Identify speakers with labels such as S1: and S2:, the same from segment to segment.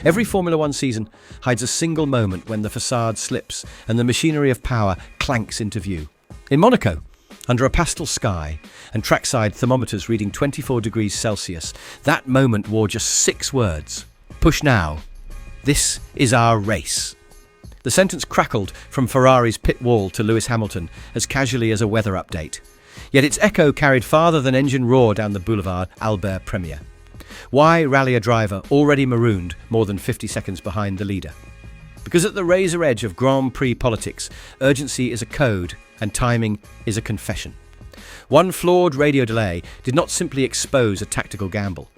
S1: Every Formula One season hides a single moment when the facade slips and the machinery of power clanks into view. In Monaco, under a pastel sky and trackside thermometers reading 24 degrees Celsius, that moment wore just 6 words. Push now. This is our race. The sentence crackled from Ferrari's pit wall to Lewis Hamilton as casually as a weather update. Yet its echo carried farther than engine roar down the Boulevard Albert Premier. Why rally a driver already marooned more than 50 seconds behind the leader? Because at the razor edge of Grand Prix politics, urgency is a code and timing is a confession. One flawed radio delay did not simply expose a tactical gamble.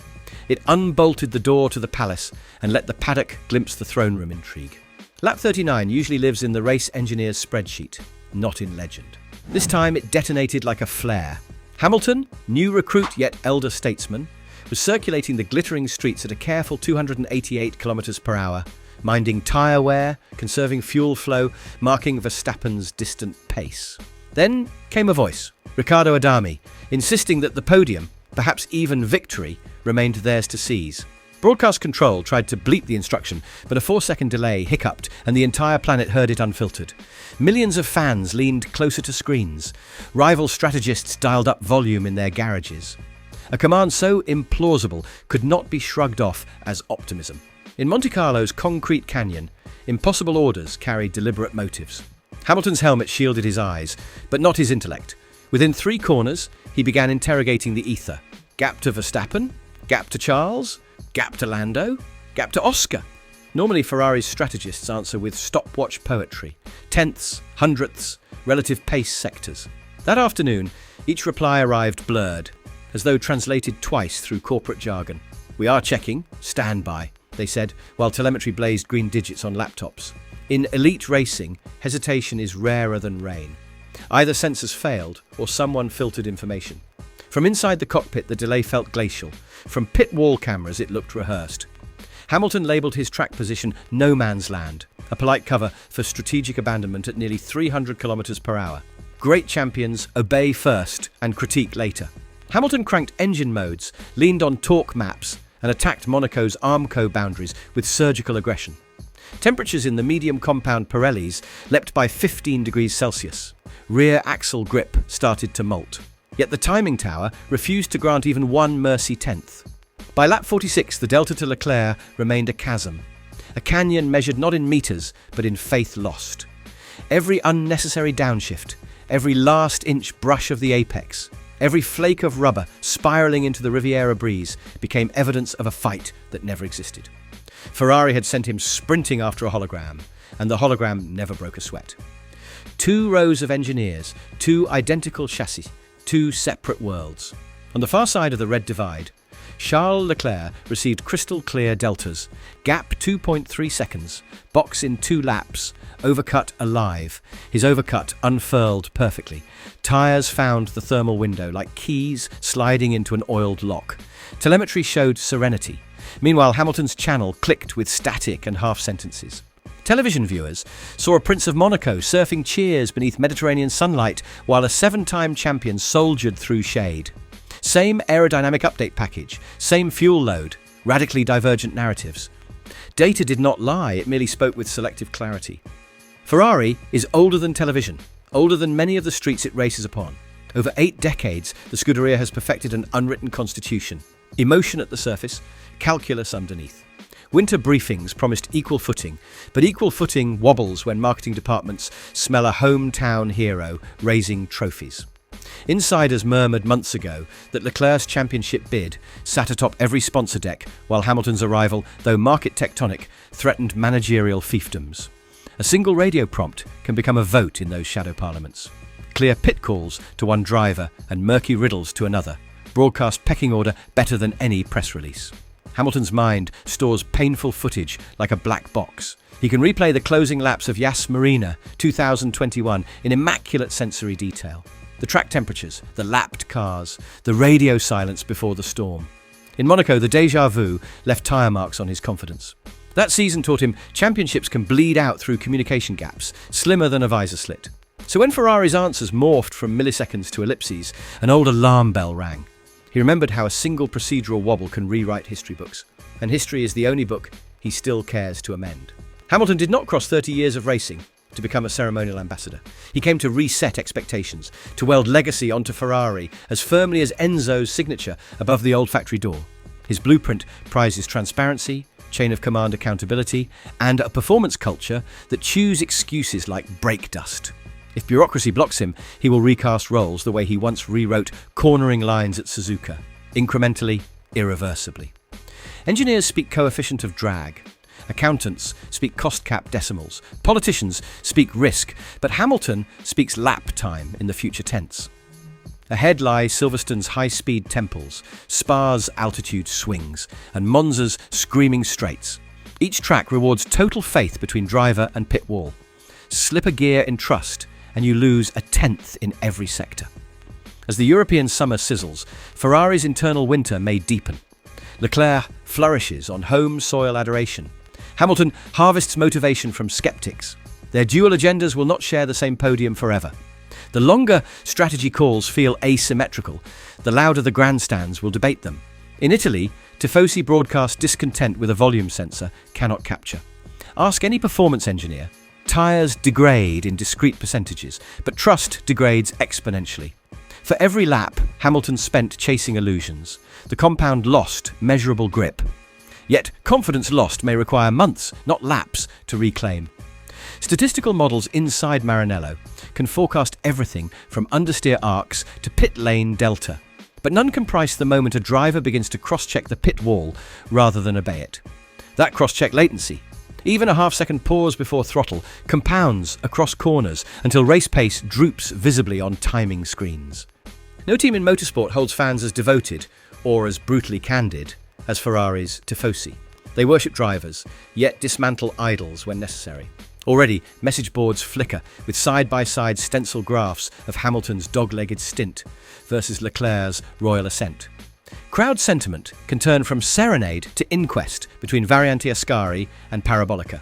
S1: It unbolted the door to the palace and let the paddock glimpse the throne room intrigue. Lap 39 usually lives in the race engineer's spreadsheet, not in legend. This time it detonated like a flare. Hamilton, new recruit yet elder statesman, was circulating the glittering streets at a careful 288 kilometers per hour, minding tyre wear, conserving fuel flow, marking Verstappen's distant pace. Then came a voice, Riccardo Adami, insisting that the podium, perhaps even victory, remained theirs to seize. Broadcast control tried to bleep the instruction, but a 4-second delay hiccuped and the entire planet heard it unfiltered. Millions of fans leaned closer to screens. Rival strategists dialed up volume in their garages. A command so implausible could not be shrugged off as optimism. In Monte Carlo's concrete canyon, impossible orders carried deliberate motives. Hamilton's helmet shielded his eyes, but not his intellect. Within 3 corners, he began interrogating the ether. Gap to Verstappen? Gap to Charles? Gap to Lando? Gap to Oscar? Normally Ferrari's strategists answer with stopwatch poetry, tenths, hundredths, relative pace sectors. That afternoon, each reply arrived blurred, as though translated twice through corporate jargon. We are checking, stand by, they said, while telemetry blazed green digits on laptops. In elite racing, hesitation is rarer than rain. Either sensors failed or someone filtered information. From inside the cockpit, the delay felt glacial. From pit wall cameras, it looked rehearsed. Hamilton labelled his track position no man's land, a polite cover for strategic abandonment at nearly 300 kilometers per hour. Great champions obey first and critique later. Hamilton cranked engine modes, leaned on torque maps, and attacked Monaco's Armco boundaries with surgical aggression. Temperatures in the medium compound Pirellis leapt by 15 degrees Celsius. Rear axle grip started to molt. Yet the timing tower refused to grant even one mercy tenth. By lap 46, the delta to Leclerc remained a chasm. A canyon measured not in meters, but in faith lost. Every unnecessary downshift, every last inch brush of the apex, every flake of rubber spiralling into the Riviera breeze became evidence of a fight that never existed. Ferrari had sent him sprinting after a hologram, and the hologram never broke a sweat. 2 rows of engineers, 2 identical chassis, 2 separate worlds. On the far side of the red divide, Charles Leclerc received crystal clear deltas, gap 2.3 seconds, box in 2 laps, overcut alive, his overcut unfurled perfectly. Tyres found the thermal window like keys sliding into an oiled lock. Telemetry showed serenity. Meanwhile, Hamilton's channel clicked with static and half sentences. Television viewers saw a Prince of Monaco surfing cheers beneath Mediterranean sunlight while a 7-time champion soldiered through shade. Same aerodynamic update package, same fuel load, radically divergent narratives. Data did not lie, it merely spoke with selective clarity. Ferrari is older than television, older than many of the streets it races upon. Over 8 decades, the Scuderia has perfected an unwritten constitution. Emotion at the surface, calculus underneath. Winter briefings promised equal footing, but equal footing wobbles when marketing departments smell a hometown hero raising trophies. Insiders murmured months ago that Leclerc's championship bid sat atop every sponsor deck, while Hamilton's arrival, though market tectonic, threatened managerial fiefdoms. A single radio prompt can become a vote in those shadow parliaments. Clear pit calls to one driver and murky riddles to another. Broadcast pecking order better than any press release. Hamilton's mind stores painful footage like a black box. He can replay the closing laps of Yas Marina 2021 in immaculate sensory detail. The track temperatures, the lapped cars, the radio silence before the storm. In Monaco, the déjà vu left tyre marks on his confidence. That season taught him championships can bleed out through communication gaps, slimmer than a visor slit. So when Ferrari's answers morphed from milliseconds to ellipses, an old alarm bell rang. He remembered how a single procedural wobble can rewrite history books. And history is the only book he still cares to amend. Hamilton did not cross 30 years of racing to become a ceremonial ambassador. He came to reset expectations, to weld legacy onto Ferrari as firmly as Enzo's signature above the old factory door. His blueprint prizes transparency, chain of command accountability, and a performance culture that chews excuses like brake dust. If bureaucracy blocks him, he will recast roles the way he once rewrote cornering lines at Suzuka, incrementally, irreversibly. Engineers speak coefficient of drag. Accountants speak cost cap decimals. Politicians speak risk. But Hamilton speaks lap time in the future tense. Ahead lie Silverstone's high-speed temples, Spa's altitude swings, and Monza's screaming straights. Each track rewards total faith between driver and pit wall. Slip a gear in trust, and you lose a tenth in every sector. As the European summer sizzles, Ferrari's internal winter may deepen. Leclerc flourishes on home soil adoration. Hamilton harvests motivation from skeptics. Their dual agendas will not share the same podium forever. The longer strategy calls feel asymmetrical, the louder the grandstands will debate them. In Italy, Tifosi broadcast discontent with a volume sensor cannot capture. Ask any performance engineer. Tyres degrade in discrete percentages, but trust degrades exponentially. For every lap Hamilton spent chasing illusions, the compound lost measurable grip. Yet confidence lost may require months, not laps, to reclaim. Statistical models inside Maranello can forecast everything from understeer arcs to pit lane delta, but none can price the moment a driver begins to cross-check the pit wall rather than obey it. That cross-check latency, even a half-second pause before throttle, compounds across corners until race pace droops visibly on timing screens. No team in motorsport holds fans as devoted, or as brutally candid, as Ferrari's Tifosi. They worship drivers, yet dismantle idols when necessary. Already, message boards flicker with side-by-side stencil graphs of Hamilton's dog-legged stint versus Leclerc's royal ascent. Crowd sentiment can turn from serenade to inquest between Variante Ascari and Parabolica.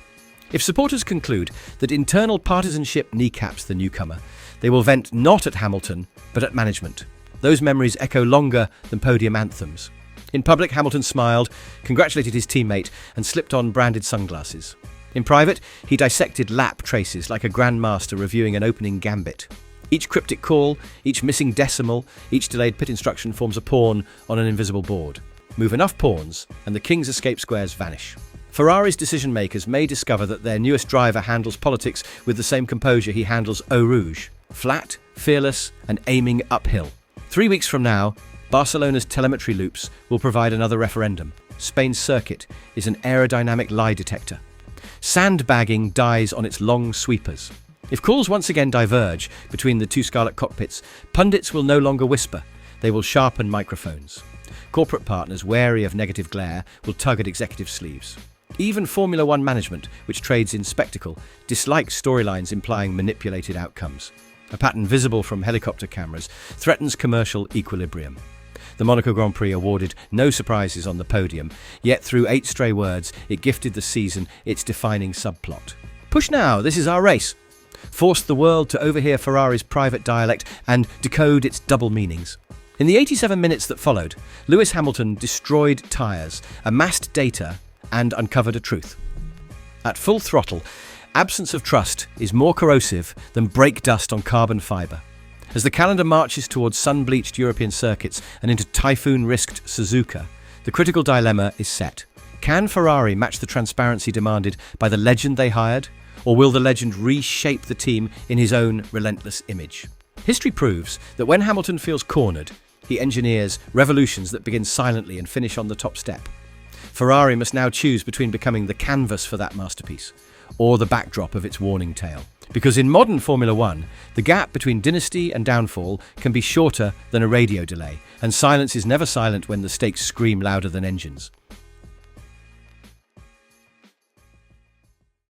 S1: If supporters conclude that internal partisanship kneecaps the newcomer, they will vent not at Hamilton, but at management. Those memories echo longer than podium anthems. In public, Hamilton smiled, congratulated his teammate, and slipped on branded sunglasses. In private, he dissected lap traces like a grandmaster reviewing an opening gambit. Each cryptic call, each missing decimal, each delayed pit instruction forms a pawn on an invisible board. Move enough pawns, and the king's escape squares vanish. Ferrari's decision-makers may discover that their newest driver handles politics with the same composure he handles Eau Rouge, flat, fearless, and aiming uphill. 3 weeks from now, Barcelona's telemetry loops will provide another referendum. Spain's circuit is an aerodynamic lie detector. Sandbagging dies on its long sweepers. If calls once again diverge between the two scarlet cockpits, pundits will no longer whisper, they will sharpen microphones. Corporate partners, wary of negative glare, will tug at executive sleeves. Even Formula One management, which trades in spectacle, dislikes storylines implying manipulated outcomes. A pattern visible from helicopter cameras threatens commercial equilibrium. The Monaco Grand Prix awarded no surprises on the podium, yet through 8 stray words, it gifted the season its defining subplot. Push now, this is our race. Forced the world to overhear Ferrari's private dialect and decode its double meanings. In the 87 minutes that followed, Lewis Hamilton destroyed tyres, amassed data, and uncovered a truth. At full throttle, absence of trust is more corrosive than brake dust on carbon fibre. As the calendar marches towards sun-bleached European circuits and into typhoon-risked Suzuka, the critical dilemma is set. Can Ferrari match the transparency demanded by the legend they hired, or will the legend reshape the team in his own relentless image? History proves that when Hamilton feels cornered, he engineers revolutions that begin silently and finish on the top step. Ferrari must now choose between becoming the canvas for that masterpiece, or the backdrop of its warning tale. Because in modern Formula One, the gap between dynasty and downfall can be shorter than a radio delay, and silence is never silent when the stakes scream louder than engines.